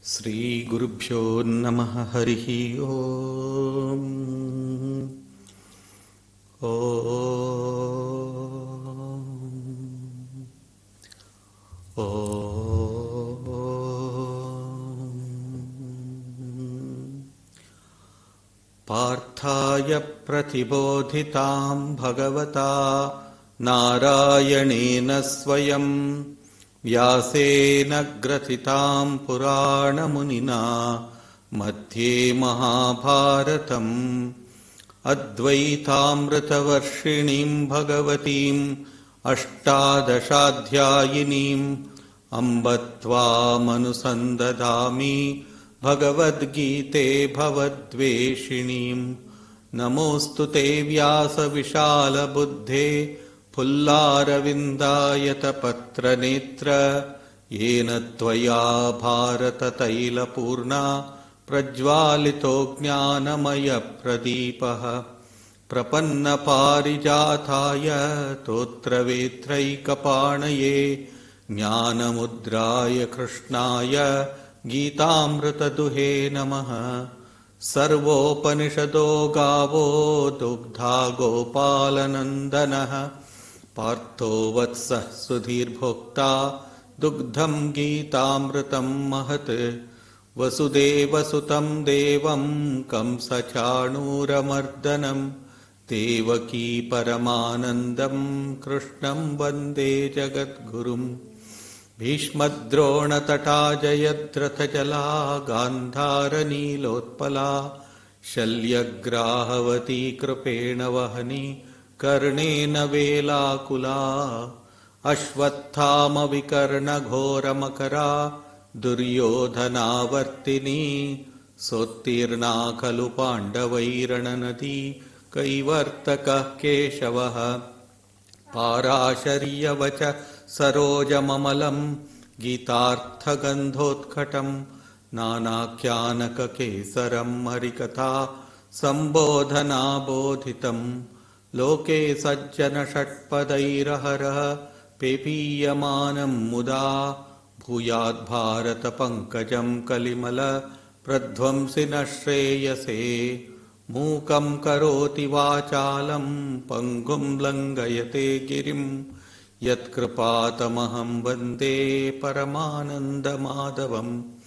Sri Gurubhyo Namaha Harihi Om. Om. Om. Parthaya Pratibodhitam Bhagavata Narayanena Swayam Vyasena Gratitam Purana Munina Madhye Mahabharatam Advaitamritavarshinim Bhagavatim Ashtadashadhyayinim Ambatva Manusandadami Bhagavad Gita Bhavadveshinim Namostu Te Vyasa Vishala Buddhe Pullaravindayata Patra Netra Yena Tvaya Bharata Taila Purna Prajvalito Jnanamaya Pradipaha Prapanna Parijathaya Totra Vetraikapanaye Jnanamudraya Krishnaya Gitamrita Duhe Namaha Sarvopanishado Gavo Dugdha Gopalanandanaha Partho Vatsa Sudhir Bhokta Dugdham Gitamritam Mahat Vasudeva Sutam Devam Kamsa Chanuramardanam Devaki Paramanandam Krishnam Vande Jagadgurum Bhishmadrona Tata Jayadratha Gandhara Nilotpala Shalyagrahavati Krupena Vahani Karnena Velakula Ashwathama Vikarna Ghora Makara Duryodhana Vartini Sotirna Kalu Pandavairana Nadi Kaivartaka Keshavaha Parashariya Vacha Saroja Mamalam Gitartha Gandhotkhatam Nanakyanaka Kesaram Harikatha Sambodhana Bodhitam Loke Sajjana Shatpadairahara Pepiyamanam Muda Bhuyad Bharata Pankajam Kalimala Pradvamsina Shreyase Mukam Karoti Vachalam Pangum Langayate Girim Yat Kripatamaham Vande Paramananda Madhavam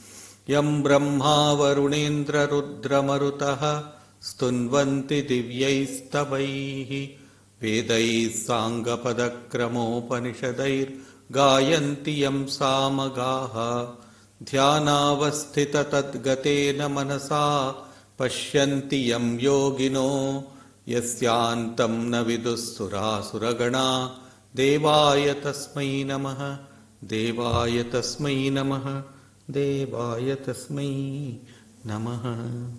Yam Brahma Varunendra Rudra Marutaha Stunvanti Divyaistavaihi Vedais Sangha Padakramopanishadair Gayanti Yam Samagaha Dhyanavasthita Tadgatena Manasa Pashyanti Yam Yogino Yasyantam Navidusura Suragana Devaya Tasmai Namaha Devaya Tasmai Namaha Devaya Tasmai Namaha.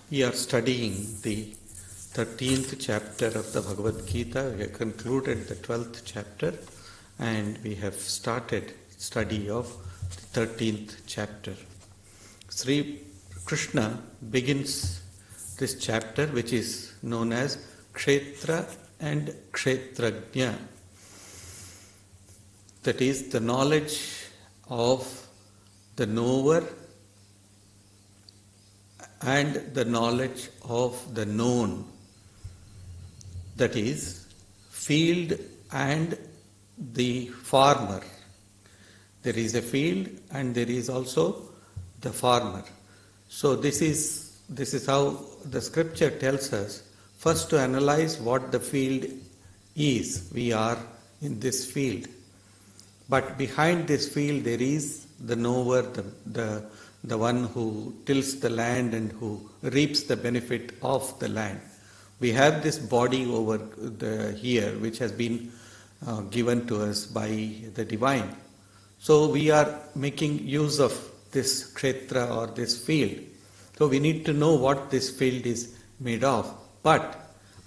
We are studying the 13th chapter of the Bhagavad Gita. We have concluded the 12th chapter and we have started study of the 13th chapter. Sri Krishna begins this chapter, which is known as Kshetra and Kshetrajna. That is the knowledge of the knower and the knowledge of the known. That is field and the farmer. There is a field and there is also the farmer. So this is how the scripture tells us first to analyze what the field is. We are in this field. But behind this field there is the knower, the one who tills the land and who reaps the benefit of the land. We have this body over here which has been given to us by the divine. So we are making use of this kshetra or this field. So we need to know what this field is made of. But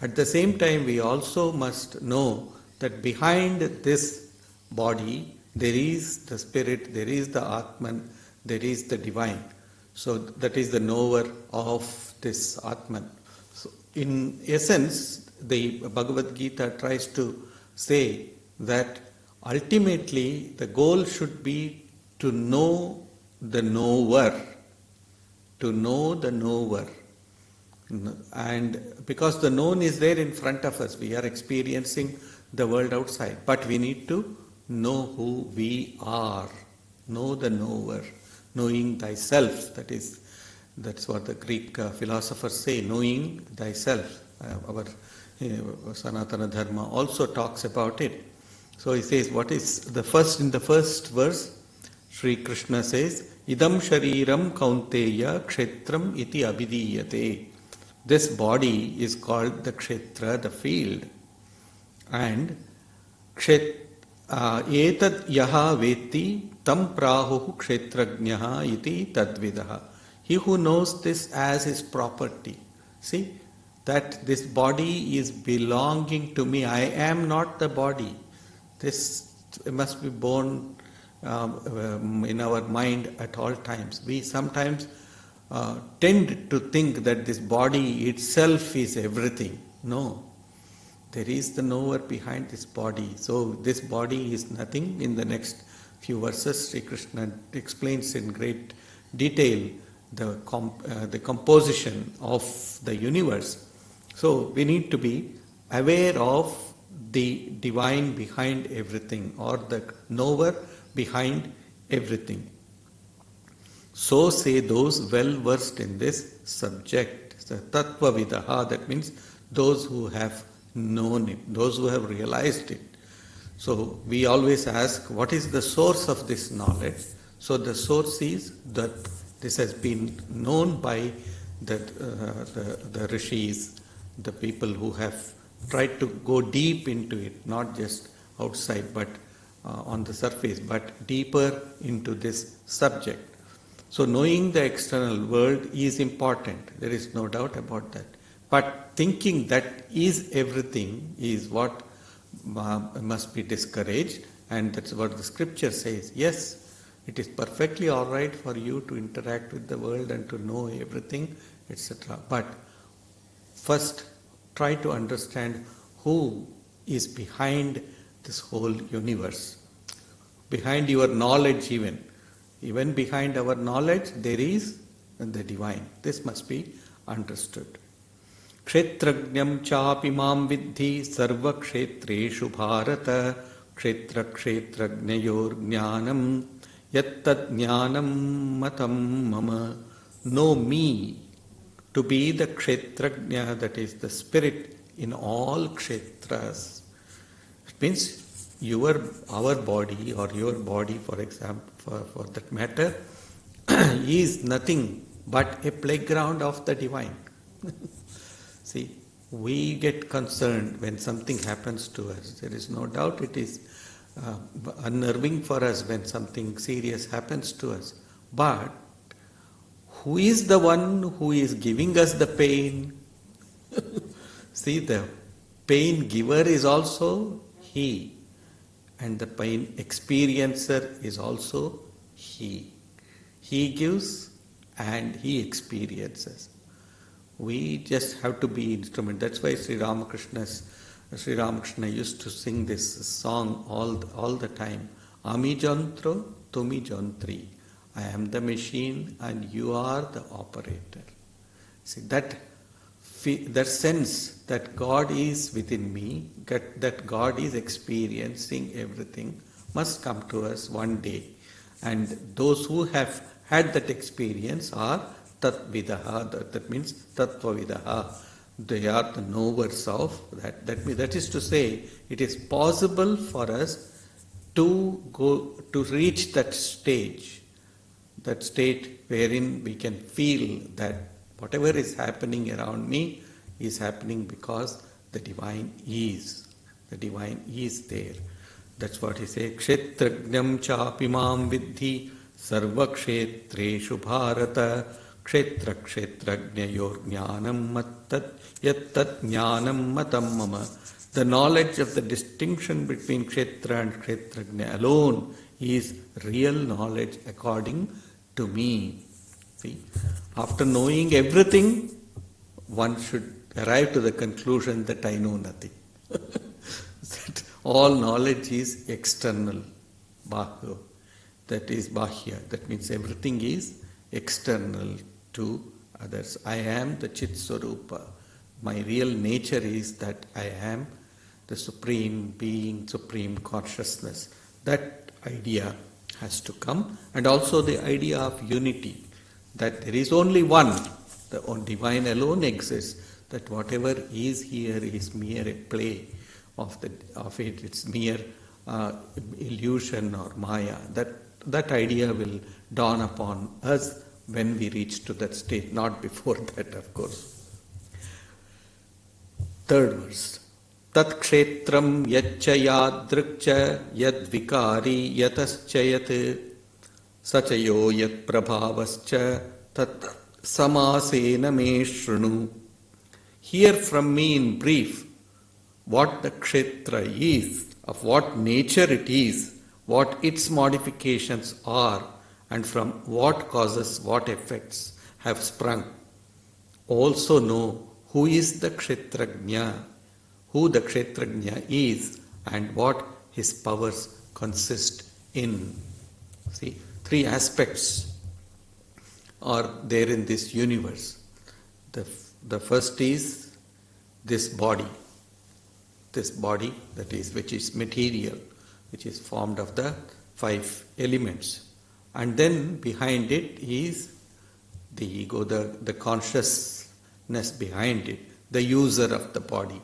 at the same time we also must know that behind this body there is the spirit, there is the Atman, there is the divine. So that is the knower of this Atman. So in essence, the Bhagavad Gita tries to say that ultimately the goal should be to know the knower, to know the knower. And because the known is there in front of us, we are experiencing the world outside, but we need to know who we are, know the knower, knowing thyself. That's what the Greek philosophers say, knowing thyself. Our Sanatana Dharma also talks about it. So he says, what is in the first verse, Sri Krishna says, Idam Shariram Kaunteya Kshetram iti abhidiyate. This body is called the Kshetra, the field. And Etad yaha veti tam prahuhu kshetrajnaha iti tadvidaha. He who knows this as his property. See, that this body is belonging to me. I am not the body. This must be born in our mind at all times. We sometimes tend to think that this body itself is everything. No. There is the knower behind this body. So this body is nothing. In the next few verses, Sri Krishna explains in great detail the composition of the universe. So we need to be aware of the divine behind everything, or the knower behind everything. So say those well versed in this subject, the tattva vidaha, that means those who have known it, those who have realized it. So we always ask, what is the source of this knowledge? So the source is that this has been known by the rishis, the people who have tried to go deep into it, not just outside, but on the surface, but deeper into this subject. So knowing the external world is important. There is no doubt about that. But thinking that is everything is what must be discouraged, and that's what the scripture says. Yes, it is perfectly all right for you to interact with the world and to know everything, etc. But first, try to understand who is behind this whole universe. Behind your knowledge even. Even behind our knowledge, there is the divine. This must be understood. Kshetrajnam chapi mam vidhi sarva kshetreshu bharata kshetra kshetrajnayor jnanam yattad jnanam matam mama. Know me to be the kshetrajna, that is the spirit in all kshetras. It means our body, or your body, for example, for that matter, is nothing but a playground of the divine. See, we get concerned when something happens to us. There is no doubt it is unnerving for us when something serious happens to us. But who is the one who is giving us the pain? See, the pain giver is also He. And the pain experiencer is also He. He gives and He experiences. We just have to be instrument. That's why Sri Ramakrishna used to sing this song all the time. Ami jantro, tumi jantri. I am the machine and you are the operator. See, that sense that God is within me, that God is experiencing everything, must come to us one day. And those who have had that experience are tatvidaha, that means tattvavidaha. They are the knowers of that. That is to say, it is possible for us to reach that stage, that state wherein we can feel that whatever is happening around me is happening because the divine is. The divine is there. That's what he says. Kshetrajnam chapi mam vidhi sarva kshetreshu bharata kshetra kshetrajnayor jnanam mattat yattat jnanam matam mama. The knowledge of the distinction between kshetra and kshetrajna alone is real knowledge according to me. See, after knowing everything, one should arrive to the conclusion that I know nothing. That all knowledge is external, bahyo. that is Bahya. That means everything is external to others. I am the Chit Swarupa. My real nature is that I am the Supreme Being, Supreme Consciousness. That idea has to come, and also the idea of unity, that there is only one, the divine alone exists, that whatever is here is mere a play of it, it's mere illusion or Maya. That idea will dawn upon us when we reach to that state, not before that, of course. Third verse. Tat kshetram yaccha yadrikcha yad vikari yatascha yat sachayo yat prabhavascha tat samasena me shrunu. Hear from me in brief what the kshetra is, of what nature it is, what its modifications are, and from what causes, what effects have sprung. Also know who is the Kshetrajna, who the Kshetrajna is, and what his powers consist in. See, three aspects are there in this universe. The first is this body that is, which is material, which is formed of the 5 elements. And then behind it is the ego, the consciousness behind it, the user of the body.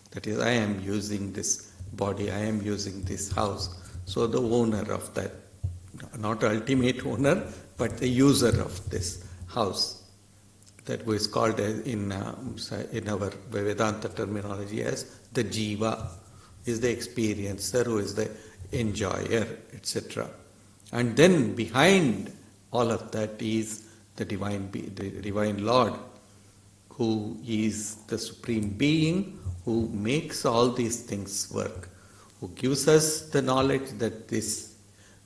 That is, I am using this body, I am using this house. So the owner of that, not ultimate owner, but the user of this house. That was called in our Vedanta terminology as the jiva, is the experiencer, who is the enjoyer, etc. And then behind all of that is the divine Lord, who is the Supreme Being, who makes all these things work, who gives us the knowledge that this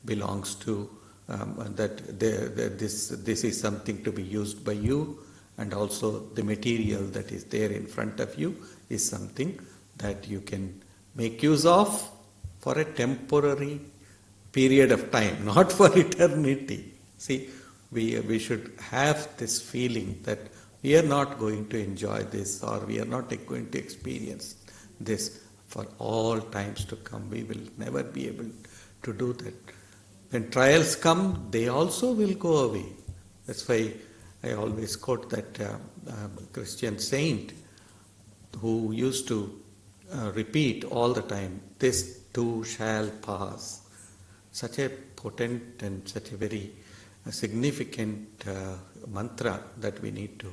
belongs to, this is something to be used by you, and also the material that is there in front of you is something that you can make use of for a temporary period of time, not for eternity. See, we should have this feeling that we are not going to enjoy this, or we are not going to experience this for all times to come. We will never be able to do that. When trials come, they also will go away. That's why I always quote that Christian saint who used to repeat all the time, "This too shall pass." Such a potent and such a very significant mantra that we need to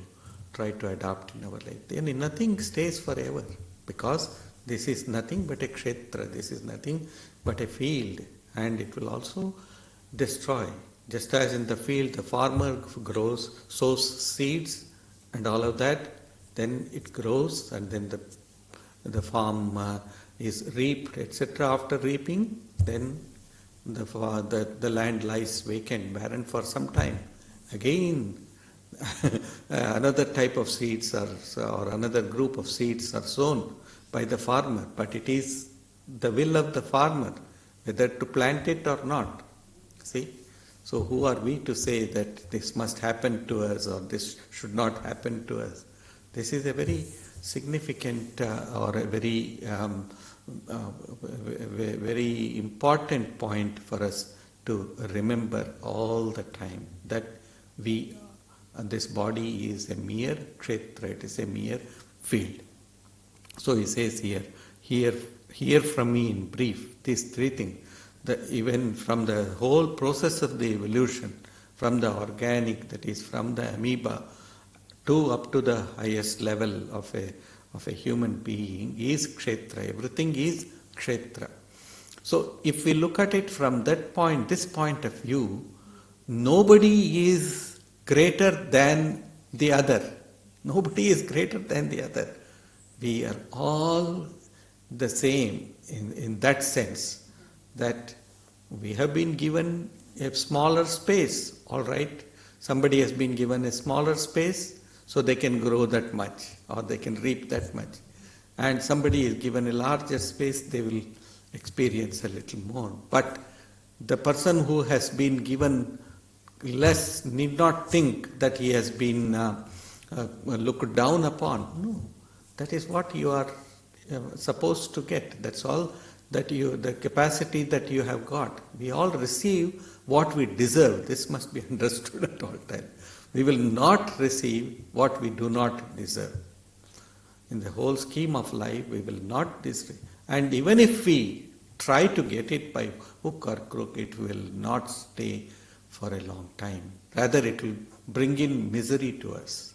try to adopt in our life. Then nothing stays forever, because this is nothing but a kshetra, this is nothing but a field, and it will also destroy. Just as in the field the farmer grows, sows seeds and all of that, then it grows, and then the farm is reaped, etc. After reaping, then the land lies vacant, barren for some time. Again, another type of seeds or another group of seeds are sown by the farmer, but it is the will of the farmer whether to plant it or not. See? So who are we to say that this must happen to us or this should not happen to us? This is a very significant or a very very important point for us to remember all the time, that this body is a mere kshetra, it is a mere field. So he says here, hear from me in brief these three things. Even from the whole process of the evolution, from the organic, that is from the amoeba, to up to the highest level of a human being, is kshetra. Everything is kshetra. So if we look at it from that point, this point of view, nobody is greater than the other. Nobody is greater than the other. We are all the same in that sense, that we have been given a smaller space, all right. Somebody has been given a smaller space, so they can grow that much, or they can reap that much. And somebody is given a larger space, they will experience a little more. But The person who has been given less need not think that he has been looked down upon. No, that is what you are supposed to get. That's all that the capacity that you have got. We all receive what we deserve. This must be understood at all times. We will not receive what we do not deserve. In the whole scheme of life, we will not deserve. And even if we try to get it by hook or crook, it will not stay for a long time. Rather, it will bring in misery to us.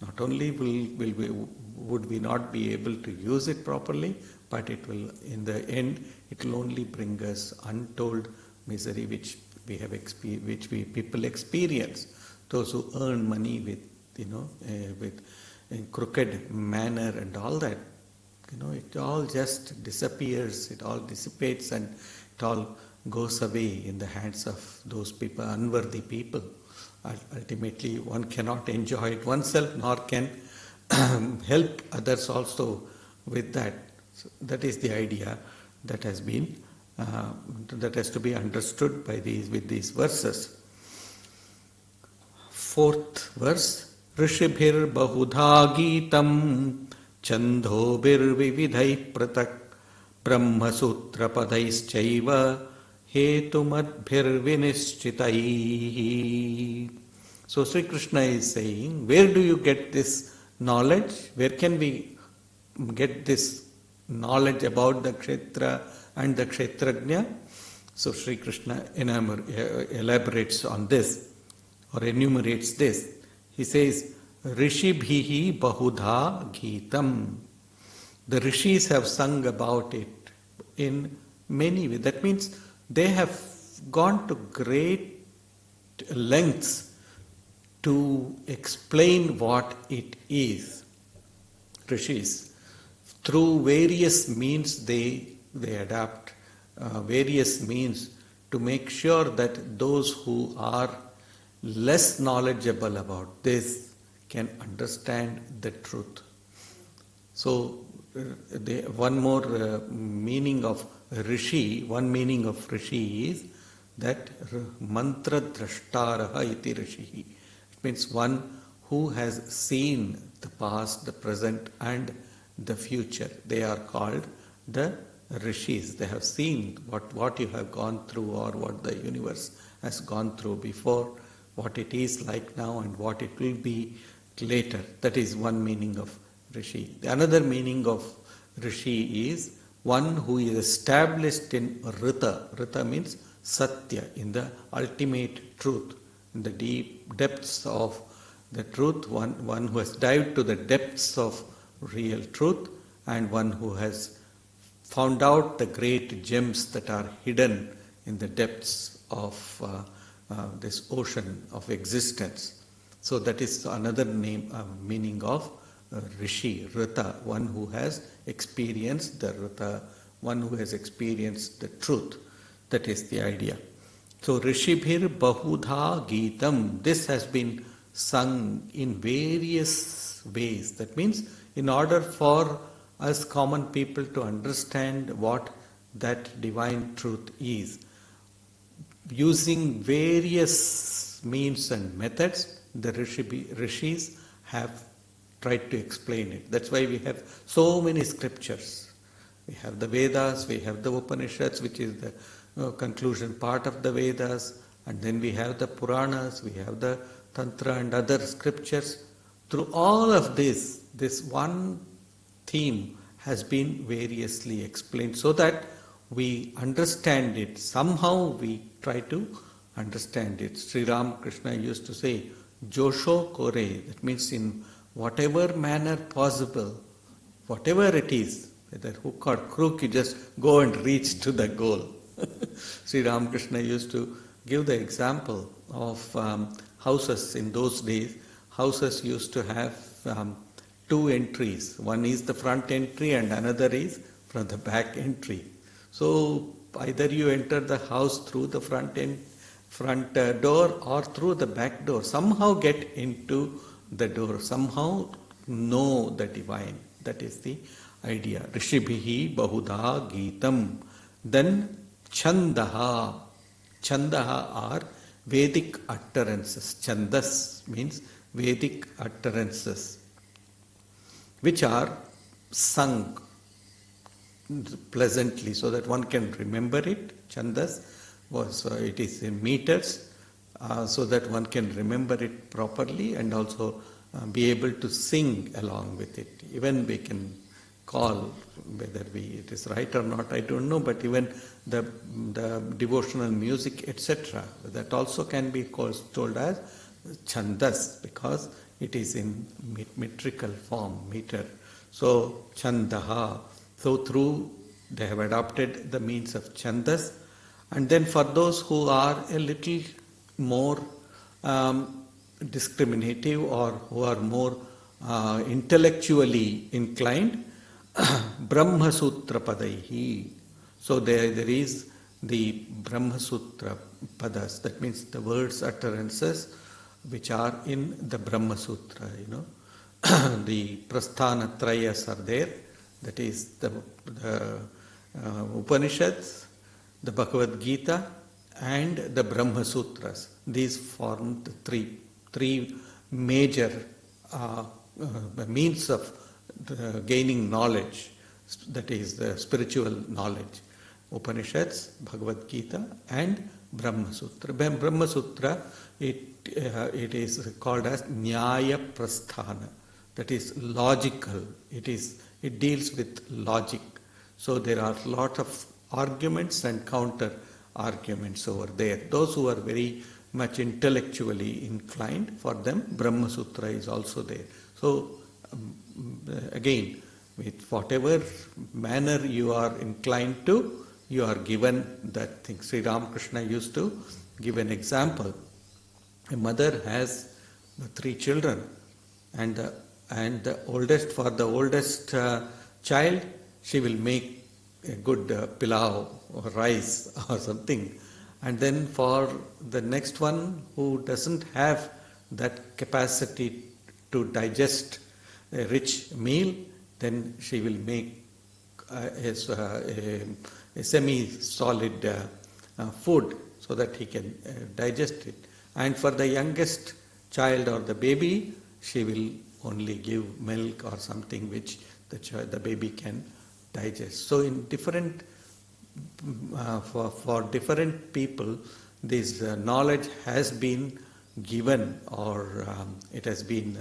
Not only would we not be able to use it properly, but it will, in the end, it will only bring us untold misery, which people experience. Those who earn money with in crooked manner and all that, it all just disappears. It all dissipates, and it all goes away in the hands of those people, unworthy people. Ultimately, one cannot enjoy it oneself, nor can help others also with that. So that is the idea that has been that has to be understood with these verses. Fourth verse: Rishibhir bahudha gitam chandhobir vividhai pratak brahma sutra padaischaiva hetumadbhir vinischitai. So Sri Krishna is saying, where do you get this knowledge? Where can we get this knowledge about the Kshetra and the Kshetrajna? So Sri Krishna elaborates on this, or enumerates this. He says, Rishi bhihi bahudha gitam. The rishis have sung about it in many ways. That means they have gone to great lengths to explain what it is. Rishis, through various means, they adapt various means to make sure that those who are less knowledgeable about this can understand the truth. So, one meaning of Rishi is that mantra drashtaraha iti Rishi. It means one who has seen the past, the present and the future. They are called the Rishis. They have seen what you have gone through, or what the universe has gone through before, what it is like now and what it will be later. That is one meaning of Rishi. The another meaning of Rishi is one who is established in Rita. Rita means Satya, in the ultimate truth, in the deep depths of the truth, one who has dived to the depths of real truth, and one who has found out the great gems that are hidden in the depths of this ocean of existence. So that is another meaning of Rishi, Rita, one who has experienced the Rita, one who has experienced the truth. That is the idea. So Rishibhir bahudha gitam, this has been sung in various ways. That means in order for us common people to understand what that divine truth is, using various means and methods, the Rishis have tried to explain it. That's why we have so many scriptures. We have the Vedas, we have the Upanishads, which is the conclusion part of the Vedas, and then we have the Puranas, we have the Tantra and other scriptures. Through all of this one theme has been variously explained so that we understand it. Somehow we try to understand it. Sri Ramakrishna used to say, Josho Kore, that means in whatever manner possible, whatever it is, whether hook or crook, you just go and reach to the goal. Sri Ramakrishna used to give the example of houses in those days. Houses used to have two entries. One is the front entry and another is from the back entry. So either you enter the house through the front door or through the back door. Somehow get into the door. Somehow know the divine. That is the idea. Rishibhihi bahudha gitam. Then chandaha. Chandaha are Vedic utterances. Chandas means Vedic utterances, which are sung pleasantly so that one can remember it. Chandas was, it is in meters, so that one can remember it properly and also be able to sing along with it. Even we can call, whether it is right or not, I don't know, but even the devotional music, etc., that also can be told as chandas, because it is in metrical form, meter. So chandaha. So through, they have adopted the means of chandas. And then for those who are a little more discriminative, or who are more intellectually inclined, Brahma Sutra Padaihi. So there is the Brahma Sutra Padas, that means the words, utterances which are in the Brahma Sutra, the Prasthana Trayas are there, that is the Upanishads, the Bhagavad Gita, and the Brahma Sutras. These form the three major means of gaining knowledge, that is the spiritual knowledge. Upanishads, Bhagavad Gita, and Brahma Sutra. Brahma Sutra, it is called as Nyaya Prasthana, that is logical. It deals with logic. So there are a lot of arguments and counter arguments over there. Those who are very much intellectually inclined, for them Brahma Sutra is also there. So again, with whatever manner you are inclined to, you are given that thing. Sri Ramakrishna used to give an example. A mother has 3 children, and the oldest child, she will make a good pilau or rice or something. And then for the next one who doesn't have that capacity to digest a rich meal, then she will make a semi-solid food so that he can digest it. And for the youngest child or the baby, she will only give milk or something which the baby can digest. So in different, for different people, this knowledge has been given, or it has been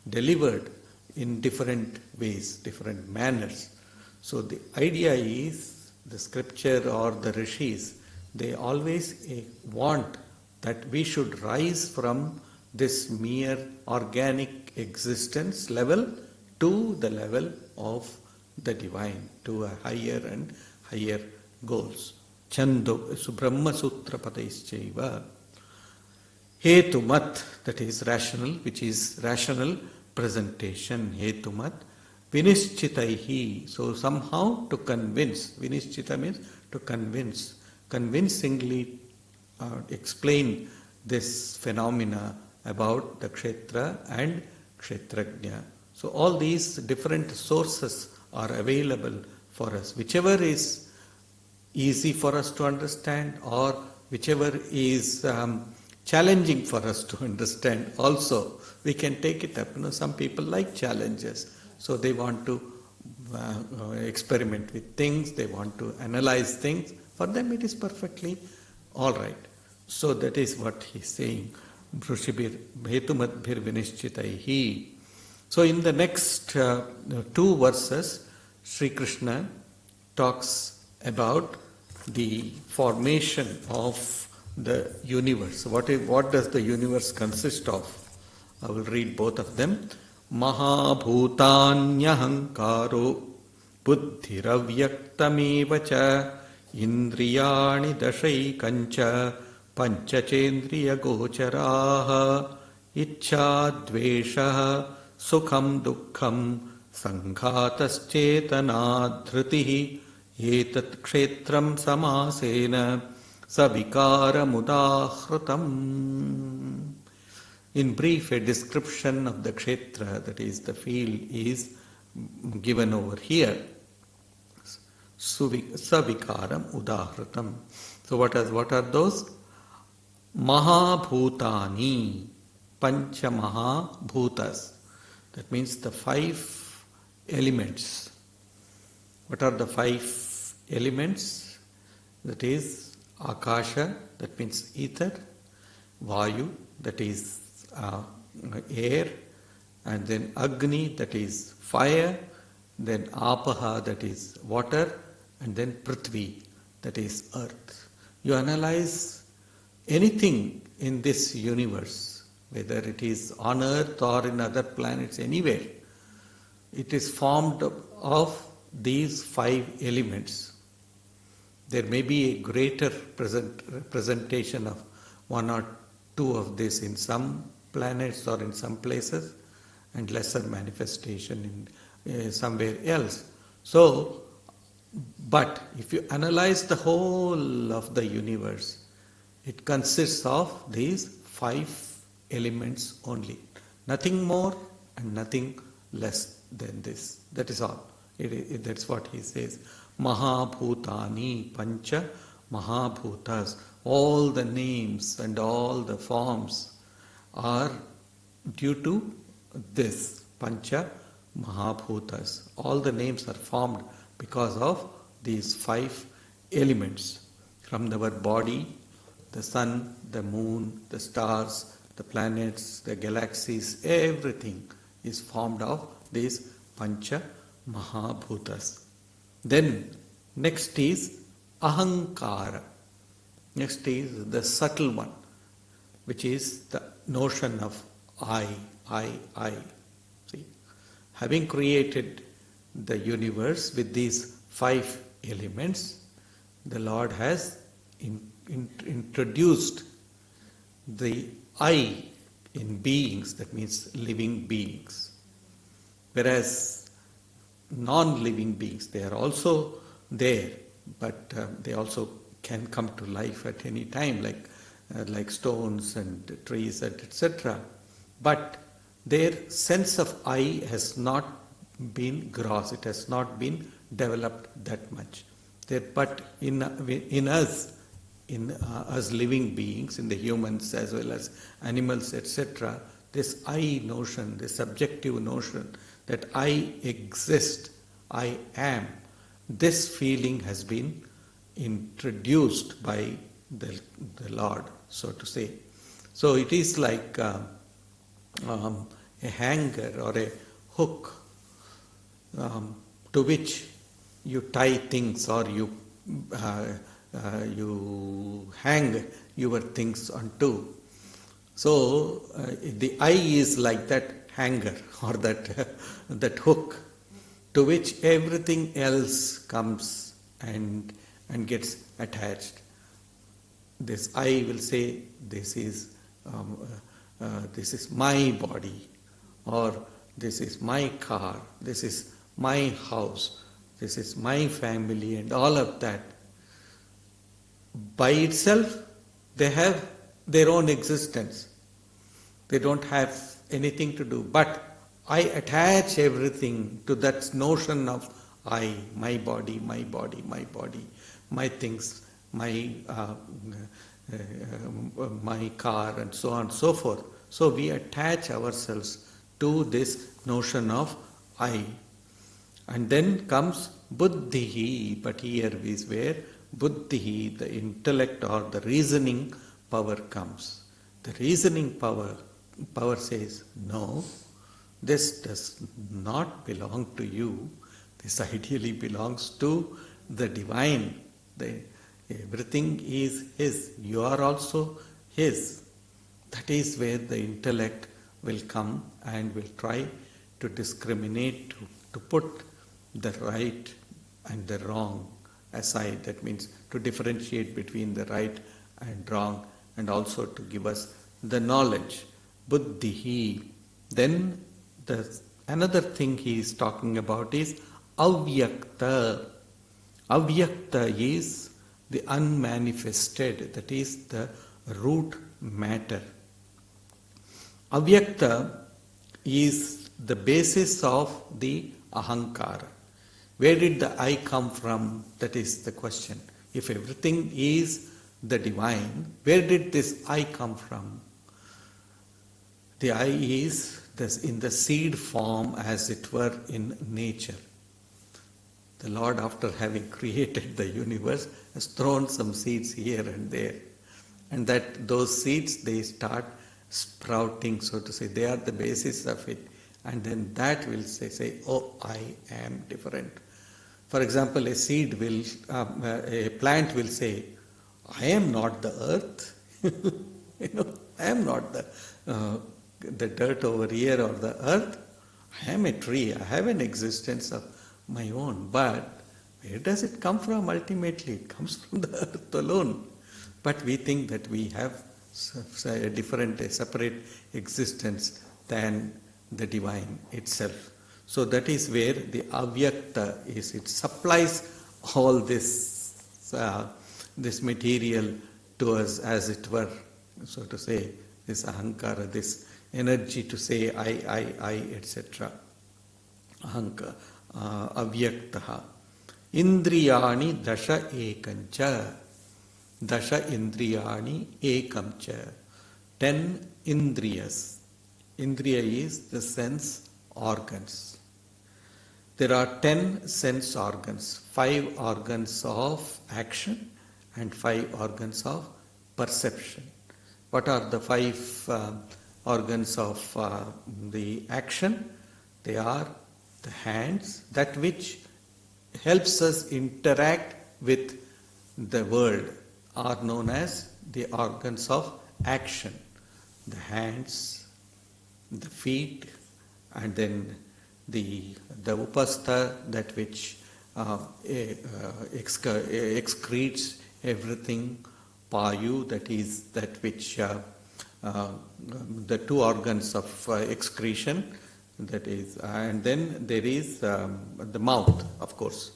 delivered in different ways, different manners. So the idea is, the scripture or the rishis, they always want that we should rise from this mere organic existence level to the level of the divine, to a higher and higher goals. Chando, Brahma Sutra Padaischaiva. Hetumat, that is rational, which is rational presentation. Hetumat. Vinishchitaihi. So somehow to convince. Vinishchita means to convince. Convincingly explain this phenomena about the Kshetra and Kshetrajna. So all these different sources are available for us. Whichever is easy for us to understand, or whichever is challenging for us to understand also, we can take it up. Some people like challenges. So they want to experiment with things, they want to analyze things. For them it is perfectly all right. So that is what he is saying. Brushibir hetumadbhir vinishchitaihi. So in the next 2 verses, Sri Krishna talks about the formation of the universe. What does the universe consist of? I will read both of them. Mahabhutanyahankaro buddhiravyaktameva cha indriyani dashaikancha panchachendriya gocharaha ichcha dvesha sukham dukkham sanghataschetana dhritihi etat kshetram samasena savikaramudahrutam. In brief, a description of the kshetra, that is the field, is given over here. Savikaram udahrutam. So what are those? Mahabhutani, Pancha Mahabhutas. That means the 5 elements. What are the 5 elements? That is Akasha, that means ether, Vayu, that is air, and then Agni, that is fire, then Apaha, that is water, and then Prithvi, that is earth. You analyze anything in this universe, whether it is on earth or in other planets, anywhere, it is formed of these 5 elements. There may be a greater representation of 1 or 2 of this in some planets or in some places, and lesser manifestation in somewhere else. So, but if you analyze the whole of the universe, it consists of these 5 elements only. Nothing more and nothing less than this. That is all. That's what he says. Mahabhutani, Pancha Mahabhutas. All the names and all the forms are due to this Pancha Mahabhutas. All the names are formed because of these 5 elements. From our body, the sun, the moon, the stars, the planets, the galaxies, everything is formed of these Pancha Mahabhutas. Then next is Ahankara. Next is the subtle one, which is the notion of I. See, having created the universe with these 5 elements, the Lord has introduced the I in beings, that means living beings. Whereas non-living beings, they are also there, but they also can come to life at any time, like stones and trees, etc. But their sense of I has not been gross, it has not been developed that much. But in us, as living beings, in the humans as well as animals, etc., this I notion, this subjective notion that I exist, I am, this feeling has been introduced by the Lord, so to say. So it is like a hanger or a hook to which you tie things, or you hang your things onto. So the I is like that hanger or that hook to which everything else comes and gets attached. This I will say, this is my body, or this is my car, this is my house, this is my family, and all of that. By itself, they have their own existence. They don't have anything to do. But I attach everything to that notion of I, my body, my body, my body, my things, my car, and so on and so forth. So we attach ourselves to this notion of I. And then comes buddhihi, but here is where buddhihi, the intellect or the reasoning power comes. The reasoning power says, no, this does not belong to you. This ideally belongs to the divine. Everything is His. You are also His. That is where the intellect will come and will try to discriminate, to put the right and the wrong aside. That means to differentiate between the right and wrong, and also to give us the knowledge. Buddhihi. Then another thing he is talking about is avyakta. Avyakta is the unmanifested, that is the root matter. Avyakta is the basis of the ahankara. Where did the I come from? That is the question. If everything is the divine, where did this I come from? The I is in the seed form, as it were, in nature. The Lord, after having created the universe, has thrown some seeds here and there. And that those seeds, they start sprouting, so to say. They are the basis of it. And then that will say, oh, I am different. For example, a plant will say, I am not the earth. I am not the dirt over here or the earth. I am a tree. I have an existence of my own. But where does it come from ultimately? It comes from the earth alone. But we think that we have a different, a separate existence than the divine itself. So that is where the avyakta is. It supplies all this material to us, as it were, so to say, this ahankara, this energy to say I, etc. Ahankara, avyaktaha. Indriyani dasha ekancha. Dasha indriyani ekamcha. 10 indriyas. Indriya is the sense organs. There are 10 sense organs, 5 organs of action and 5 organs of perception. What are the 5 organs of the action? They are the hands, that which helps us interact with the world, are known as the organs of action. The hands, the feet, and then the upastha, that which excretes everything, payu, that is that which the 2 organs of excretion, that is, and then there is the mouth, of course,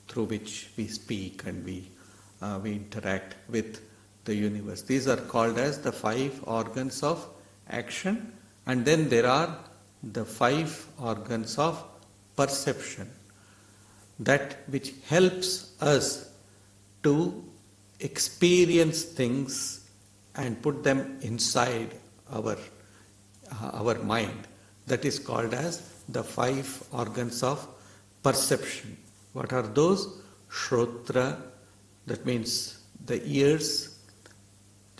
through which we speak and we interact with the universe. These are called as the 5 organs of action, and then there are the 5 organs of perception, that which helps us to experience things and put them inside our mind. That is called as the 5 organs of perception. What are those? Shrotra, that means the ears.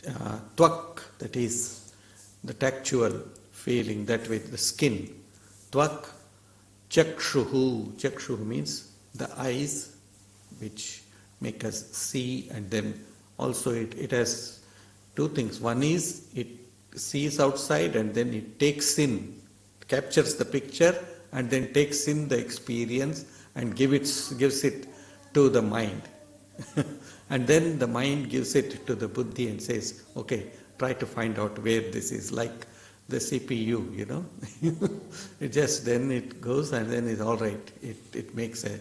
Tvak, that is the tactual feeling, that with the skin. Tvak. Chakshuhu. Chakshuhu means the eyes, which make us see, and then also it has 2 things. One is it sees outside and then it takes in, captures the picture and then takes in the experience and gives it to the mind. And then the mind gives it to the buddhi and says, okay, try to find out where this is, like the CPU, It just, then it goes and then it's all right. It makes a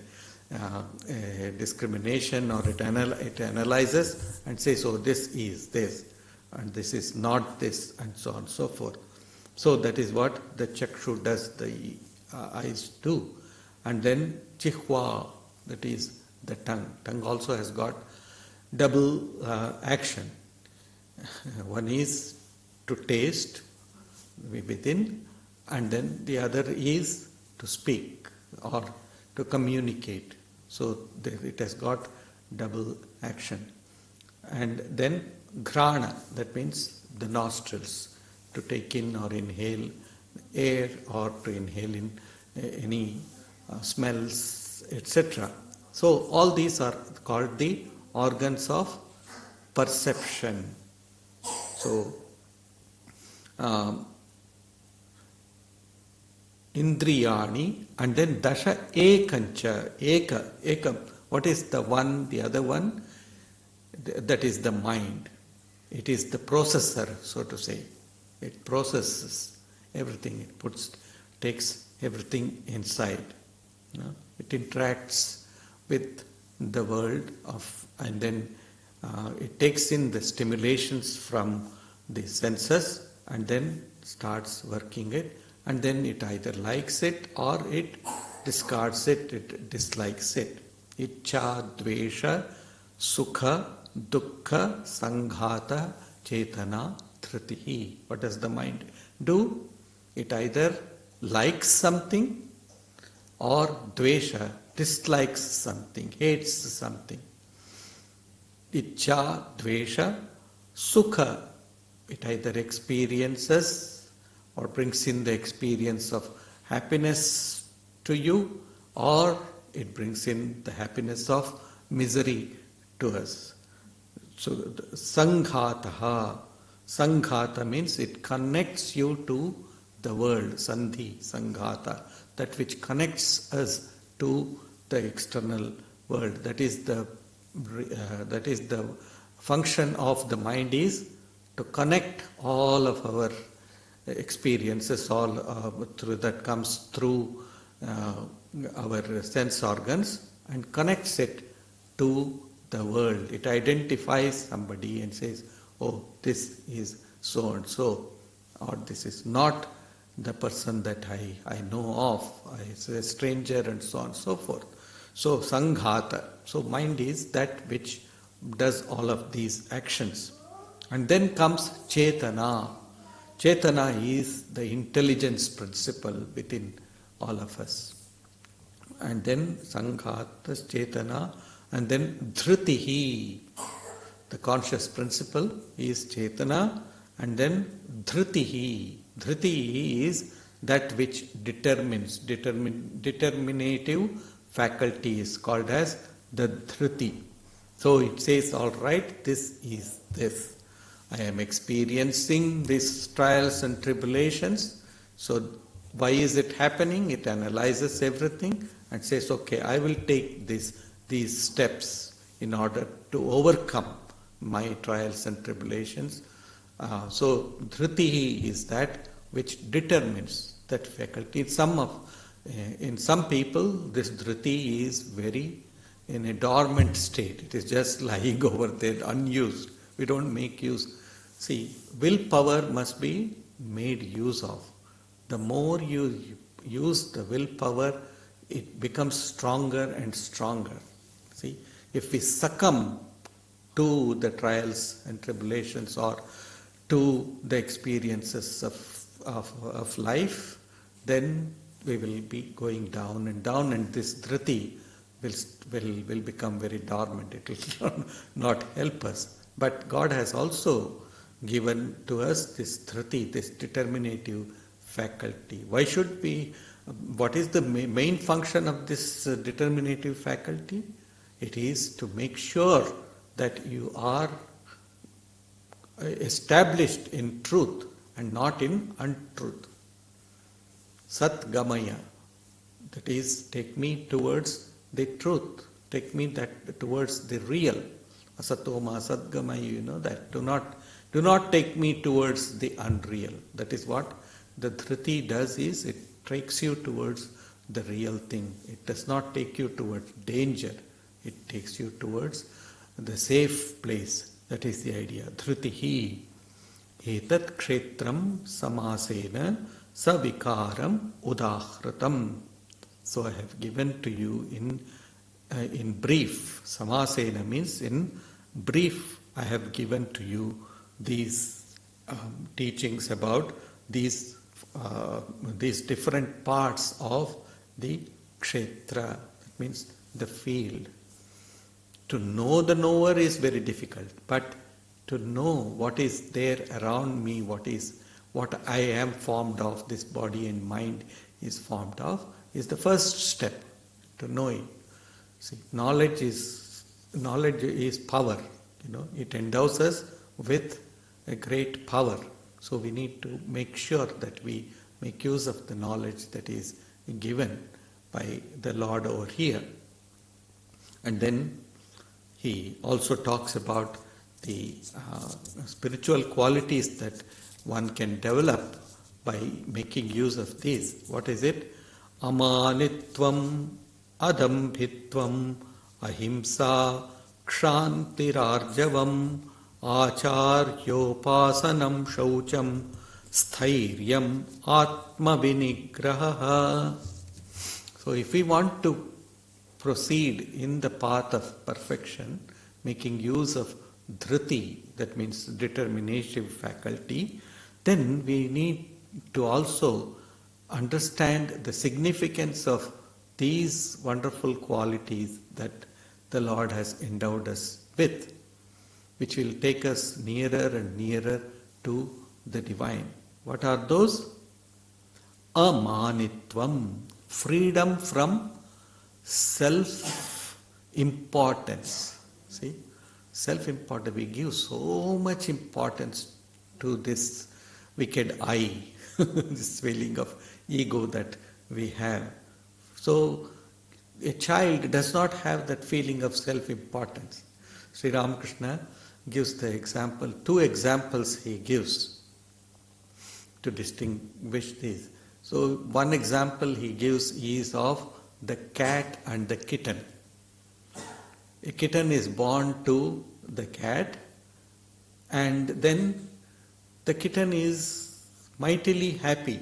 discrimination, or it analyzes and says, oh, this is this and this is not this, and so on and so forth. So that is what the chakshu does, the eyes do. And then chihwa, that is the tongue. Tongue also has got double action. One is to taste within, and then the other is to speak or to communicate. So it has got double action. And then grana, that means the nostrils, to take in or inhale air or to inhale in any smells, etc. So all these are called the organs of perception. So indriyani, and then dasha ekancha, ekam. What is the one, the other one? That is the mind. It is the processor, so to say. It processes everything. It takes everything inside. It interacts with the world and then it takes in the stimulations from the senses and then starts working it, and then it either likes it or it discards it, it dislikes it. Ichcha, dvesha, sukha, dukkha sanghata chetana dhritihi. What does the mind do? It either likes something or dvesha, dislikes something, hates something. Ichcha, dvesha, sukha. It either experiences or brings in the experience of happiness to you, or it brings in the happiness of misery to us. So, sanghataha. Sanghata means it connects you to the world. Sandhi, sanghata. That which connects us to the external world. That is the function of the mind, is to connect all of our experiences, all through that comes through our sense organs, and connects it to the world. It identifies somebody and says, oh, this is so and so, or this is not the person that I know of, it's a stranger, and so on and so forth. So, sanghata. So, mind is that which does all of these actions. And then comes chetana. Chetana is the intelligence principle within all of us. And then sanghata, chetana, and then dhritihi. The conscious principle is chetana, and then dhritihi. Dhritihi is that which determines, determinative faculty is called as the dhriti. So it says, all right, this is this. I am experiencing these trials and tribulations. So why is it happening? It analyzes everything and says, okay, I will take these steps in order to overcome my trials and tribulations. So dhritihi is that which determines that faculty. In some people, this dhriti is very in a dormant state. It is just lying over there, unused. We don't make use. See, willpower must be made use of. The more you use the willpower, it becomes stronger and stronger. See, if we succumb to the trials and tribulations or to the experiences of life, then we will be going down, and this dhriti will become very dormant. It will not help us. But God has also given to us this dhriti, this determinative faculty. Why should we? What is the main function of this determinative faculty? It is to make sure that you are established in truth and not in untruth. Sat gamaya, that is, take me towards the truth, take me towards the real. Asatoma sadgamaya, you know that. Do not take me towards the unreal. That is what the dhriti does, is it takes you towards the real thing. It does not take you towards danger. It takes you towards the safe place. That is the idea. Dhritihi etat kshetram samasena savikaram udahratam. So I have given to you in brief. Samasena means in brief I have given to you these teachings about these different parts of the kshetra. That means the field. To know the knower is very difficult, but to know what is there around me, what I am formed of, this body and mind is formed of, is the first step to knowing. See, knowledge is power. It endows us with a great power. So we need to make sure that we make use of the knowledge that is given by the Lord over here. And then he also talks about the spiritual qualities that one can develop by making use of these. What is it? Amanitvam, adambhitvam, ahimsa, kshantirarjavam, acharyopasanam shaucham, sthiryam, atmavinigraha. So if we want to proceed in the path of perfection, making use of dhriti, that means determinative faculty, then we need to also understand the significance of these wonderful qualities that the Lord has endowed us with, which will take us nearer and nearer to the divine. What are those? Amanitvam, freedom from self-importance. See, self-importance, we give so much importance to this wicked I, this feeling of ego that we have. So, a child does not have that feeling of self-importance. Sri Ramakrishna gives the example, two examples he gives to distinguish these. So, one example he gives is of the cat and the kitten. A kitten is born to the cat, and then the kitten is mightily happy,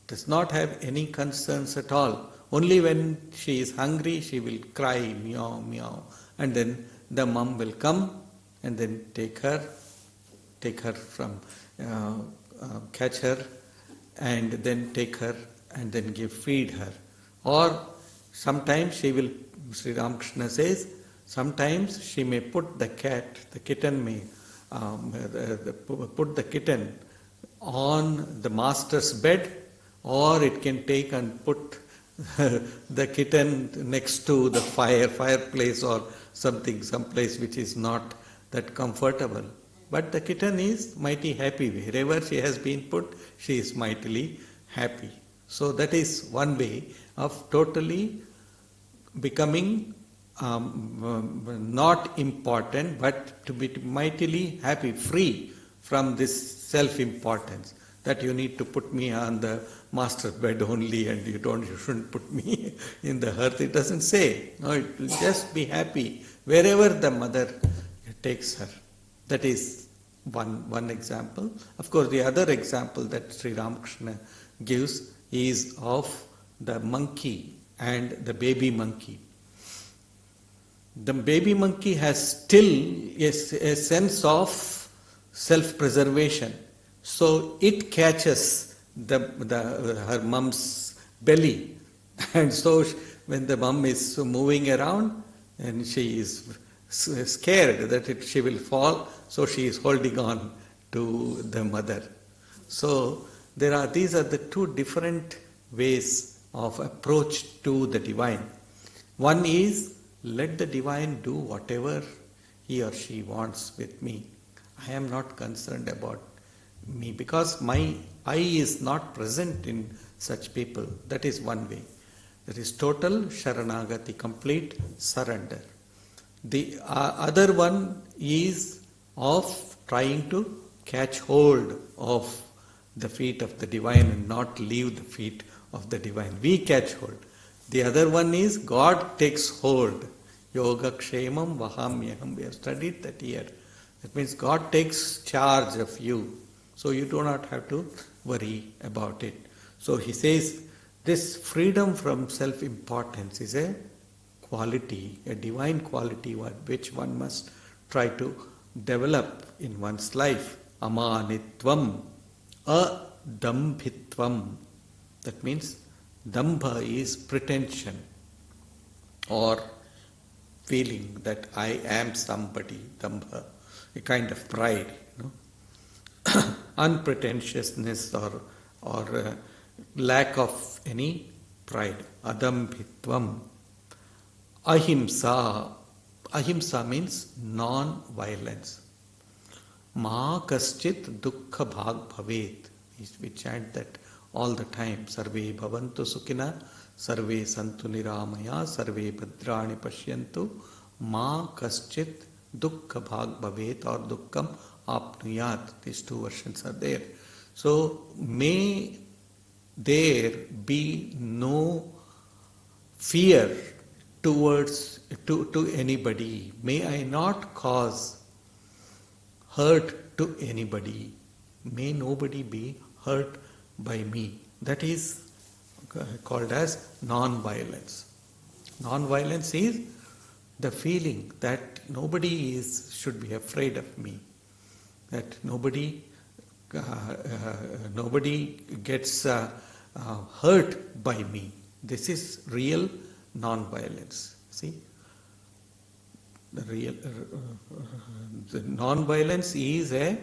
does not have any concerns at all. Only when she is hungry, she will cry, meow, meow, and then the mum will come and then take her from, catch her, and then take her and then feed her. Or sometimes she will, Sri Ramakrishna says, sometimes she may put the kitten may put the kitten on the master's bed, or it can take and put the kitten next to the fireplace or someplace which is not that comfortable. But the kitten is mighty happy. Wherever she has been put, she is mightily happy. So that is one way of totally becoming not important, but to be mightily happy, free from this self-importance, that you need to put me on the master's bed only and you shouldn't put me in the earth. It doesn't say. No, it will just be happy wherever the mother takes her. That is one example. Of course, the other example that Sri Ramakrishna gives is of the monkey and the baby monkey. The baby monkey has still a sense of self-preservation. So it catches her mum's belly. And so when the mum is moving around and she is scared that she will fall, so she is holding on to the mother. So these are the two different ways of approach to the divine. One is, let the divine do whatever he or she wants with me. I am not concerned about me, because my I is not present in such people. That is one way. That is total sharanagati, complete surrender. The other one is of trying to catch hold of the feet of the divine and not leave the feet of the divine. We catch hold. The other one is God takes hold. Yoga kshemam vahamyaham. We have studied that here. That means God takes charge of you. So you do not have to worry about it. So he says this freedom from self-importance is a quality, a divine quality which one must try to develop in one's life. Amanitvam, adambhitvam. That means dambha is pretension or feeling that I am somebody, dambha, a kind of pride, unpretentiousness or lack of any pride. Adambhitvam. Ahimsa. Ahimsa means non-violence. Ma kaschit dukkha bhag bhavet. We chant that all the time. Sarve bhavantu sukhina, sarve santu niramaya, sarve bhadrani pashyantu, ma kaschit dukkha bhag bhavet or dukkham apnuyat. These two versions are there. So may there be no fear towards to anybody. May I not cause hurt to anybody. May nobody be hurt by me. That is called as non-violence. Non-violence is the feeling that nobody should be afraid of me, that nobody gets hurt by me. This is real non-violence. See, the non-violence is a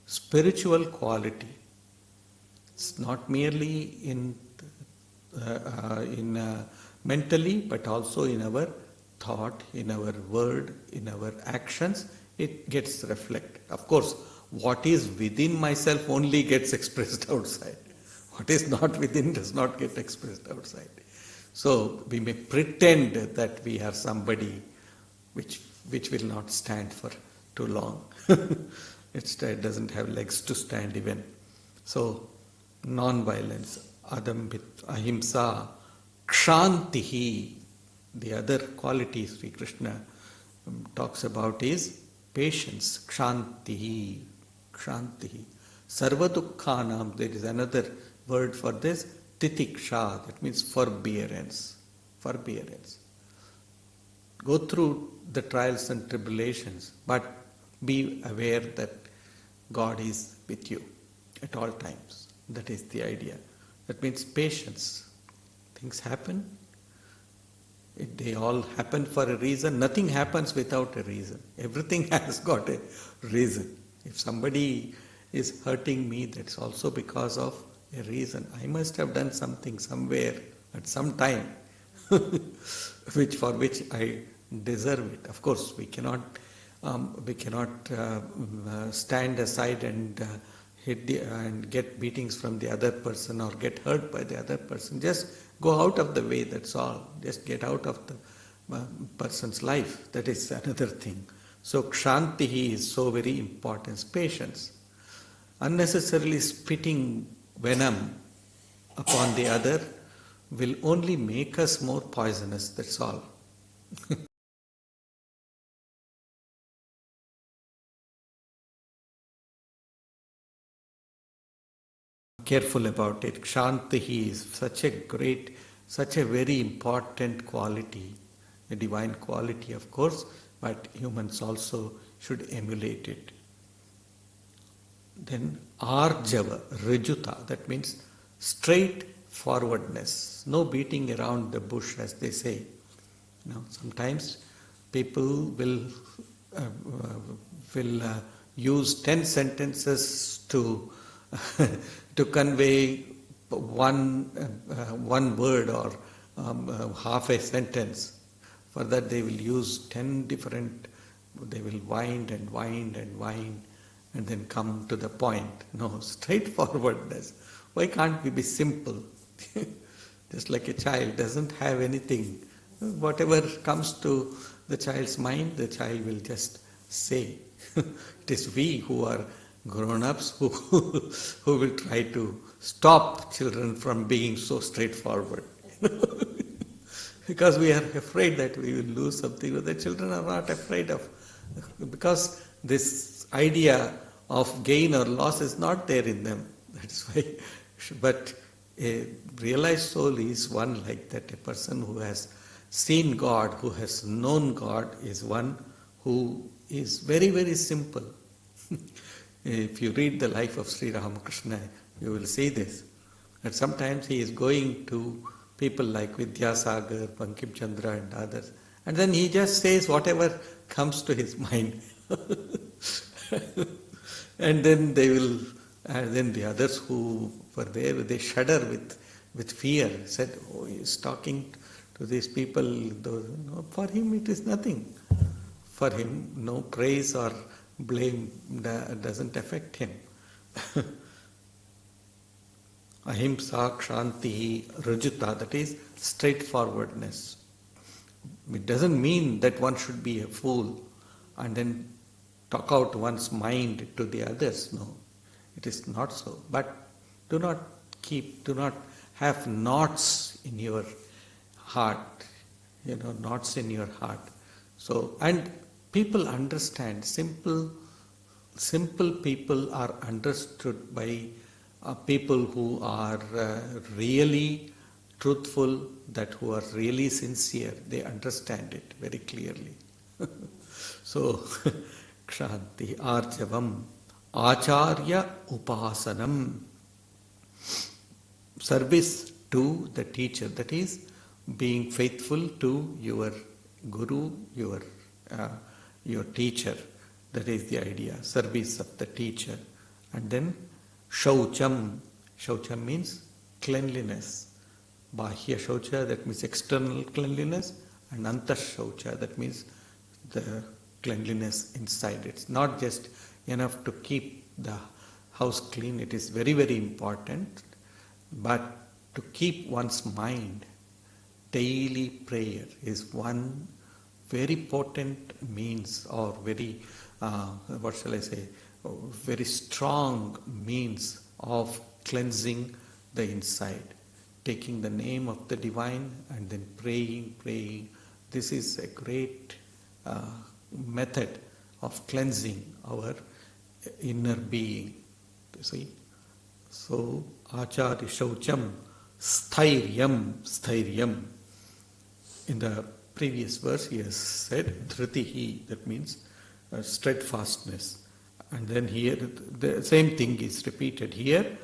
spiritual quality. It's not merely in mentally, but also in our thought, in our word, in our actions. It gets reflected. Of course, what is within myself only gets expressed outside. What is not within does not get expressed outside. So we may pretend that we are somebody which will not stand for too long. It doesn't have legs to stand even. So non-violence, adambit, ahimsa, kshantihi. The other quality Sri Krishna talks about is patience, kshantihi, kshantihi. Sarvadukhanam, there is another word for this, titiksha, that means forbearance. Forbearance. Go through the trials and tribulations, but be aware that God is with you at all times. That is the idea. That means patience. Things happen. They all happen for a reason. Nothing happens without a reason. Everything has got a reason. If somebody is hurting me, that's also because of a reason. I must have done something somewhere at some time for which I deserve it. Of course, we cannot stand aside and and get beatings from the other person or get hurt by the other person. Just go out of the way, that's all. Just get out of the person's life. That is another thing. So kshantihi is so very important. Patience. Unnecessarily spitting venom upon the other will only make us more poisonous, that's all. Careful about it. Kshantihi is such a very important quality, a divine quality, of course, but humans also should emulate it. Then arjava, rijuta, that means straightforwardness, no beating around the bush, as they say. Sometimes people will use 10 sentences to to convey one word or half a sentence. For that they will use 10 different, they will wind and wind and wind and then come to the point. No, straightforwardness. Why can't we be simple? Just like a child doesn't have anything. Whatever comes to the child's mind, the child will just say. It is we who are grown-ups who will try to stop children from being so straightforward. Because we are afraid that we will lose something, but the children are not afraid of. Because this idea of gain or loss is not there in them. That's why. But a realized soul is one like that. A person who has seen God, who has known God, is one who is very, very simple. If you read the life of Sri Ramakrishna, you will see this. That sometimes he is going to people like Vidyasagar, Bankim Chandra and others, and then he just says whatever comes to his mind. And then then the others who were there, they shudder with fear, said, oh, he is talking to these people. No, for him it is nothing. For him, no praise or blame doesn't affect him. Ahimsa, kshanti, rajuta, that is straightforwardness. It doesn't mean that one should be a fool and then talk out one's mind to the others. No, it is not so. But do not have knots in your heart, knots in your heart. So, and people understand, simple people are understood by people who are really truthful, that who are really sincere, they understand it very clearly. So, Kshanti, Arjavam, Acharya Upasanam, service to the teacher, that is, being faithful to your guru, your teacher. That is the idea, service of the teacher. And then Shaucham. Shaucham means cleanliness. Bahya Shaucha, that means external cleanliness, and Anta Shaucha, that means the cleanliness inside. It's not just enough to keep the house clean, it is very, very important, but to keep one's mind, daily prayer is one very potent means, or very, very strong means of cleansing the inside. Taking the name of the divine and then praying. This is a great method of cleansing our inner being. You see? So, Acharya Shaucham, Sthiryam. In the previous verse he has said Dhritihi, that means steadfastness. And then here the same thing is repeated here.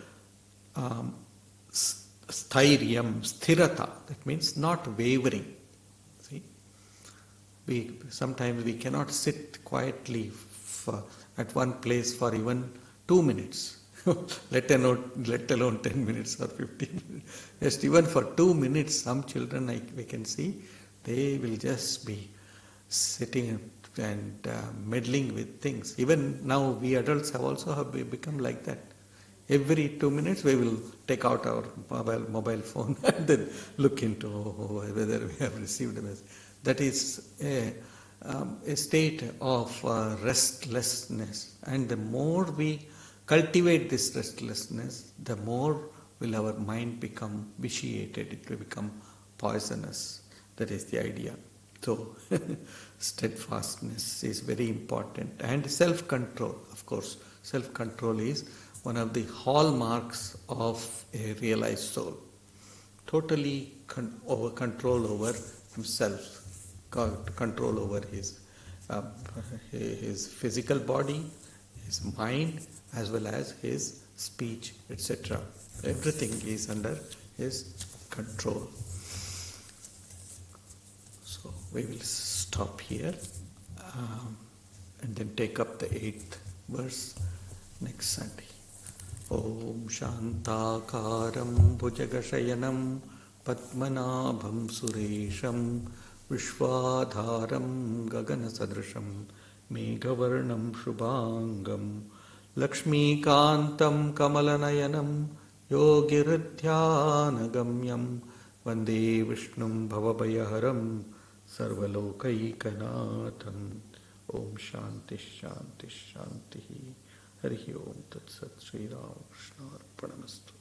Sthiryam, sthirata, that means not wavering. See, sometimes we cannot sit quietly at one place for even 2 minutes, let alone 10 minutes or 15 minutes. Just even for 2 minutes, some children we can see, they will just be sitting and meddling with things. Even now we adults have become like that. Every 2 minutes we will take out our mobile phone and then look into whether we have received a message. That is a state of restlessness. And the more we cultivate this restlessness, the more will our mind become vitiated. It will become poisonous. That is the idea. So, steadfastness is very important. And self-control, of course. Self-control is one of the hallmarks of a realized soul. Totally control over himself, control over his physical body, his mind, as well as his speech, etc. Everything is under his control. So we will stop here and then take up the 8th verse next Sunday. Om Shantakaram Bhujagashayanam Padmanabham Suresham Vishwadharam Gaganasadrisham Meghavarnam Shubhangam Lakshmikantam Kamalanayanam Yogiridhyanagamyam Vande Vishnum Bhavabhayaharam Sarvalokaikanaatham. Om Shanti Shanti Shanti. Hari Om Tat Sat Sri Ram Krishna Arpanamastu.